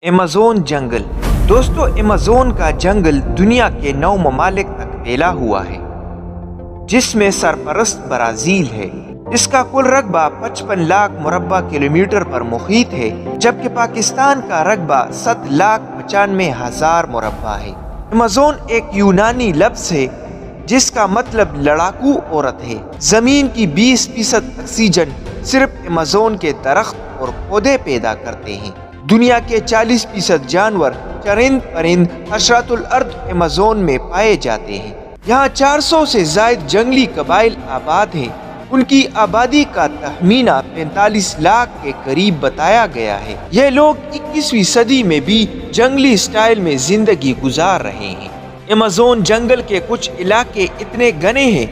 Amazon جنگل دوستو، Amazon کا جنگل دنیا کے 9 ممالک تک پھیلا ہوا ہے، جس میں سرپرست برازیل ہے۔ اس کا کل رقبہ 55 لاکھ مربع کلومیٹر پر محیط ہے، جبکہ پاکستان کا رقبہ 7,95,000 مربع ہے۔ ایمیزون ایک یونانی لفظ ہے جس کا مطلب لڑاکو عورت ہے۔ زمین کی 20% آکسیجن صرف ایمیزون کے درخت اور پودے پیدا کرتے ہیں۔ دنیا کے 40% جانور، چرند پرند، حشرات الارض ایمیزون میں پائے جاتے ہیں۔ یہاں 400 سے زائد جنگلی قبائل آباد ہیں۔ ان کی آبادی کا تخمینہ 45 لاکھ کے قریب بتایا گیا ہے۔ یہ لوگ 21ویں صدی میں بھی جنگلی سٹائل میں زندگی گزار رہے ہیں۔ ایمیزون جنگل کے کچھ علاقے اتنے گھنے ہیں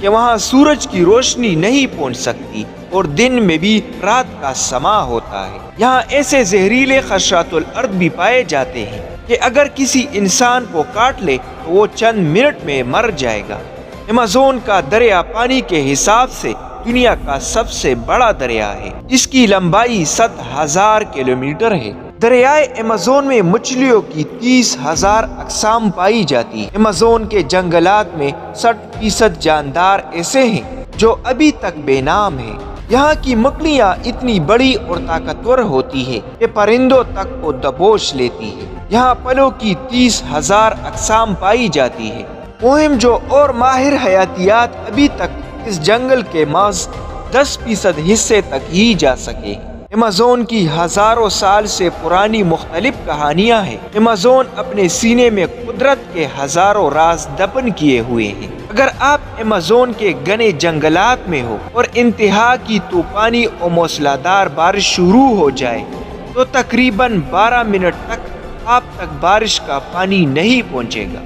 کہ وہاں سورج کی روشنی نہیں پہنچ سکتی اور دن میں بھی رات کا سما ہوتا ہے۔ یہاں ایسے زہریلے حشرات الارض بھی پائے جاتے ہیں کہ اگر کسی انسان کو کاٹ لے تو وہ چند منٹ میں مر جائے گا۔ ایمیزون کا دریا پانی کے حساب سے دنیا کا سب سے بڑا دریا ہے۔ اس کی لمبائی 7,000 کلومیٹر ہے۔ دریائے ایمیزون میں مچھلیوں کی 30,000 اقسام پائی جاتی ہیں۔ ایمیزون کے جنگلات میں 60% جاندار ایسے ہیں جو ابھی تک بے نام ہیں۔ یہاں کی مکڑیاں اتنی بڑی اور طاقتور ہوتی ہے کہ پرندوں تک کو دبوچ لیتی ہے۔ یہاں پھلوں کی 30,000 اقسام پائی جاتی ہے۔ مہم جو اور ماہر حیاتیات ابھی تک اس جنگل کے محض 10% حصے تک ہی جا سکے۔ ایمیزون کی ہزاروں سال سے پرانی مختلف کہانیاں ہیں۔ ایمیزون اپنے سینے میں قدرت کے ہزاروں راز دفن کیے ہوئے ہیں۔ اگر آپ ایمیزون کے گھنے جنگلات میں ہو اور انتہا کی طوفانی اور موسلادھار بارش شروع ہو جائے تو تقریباً 12 منٹ تک آپ تک بارش کا پانی نہیں پہنچے گا۔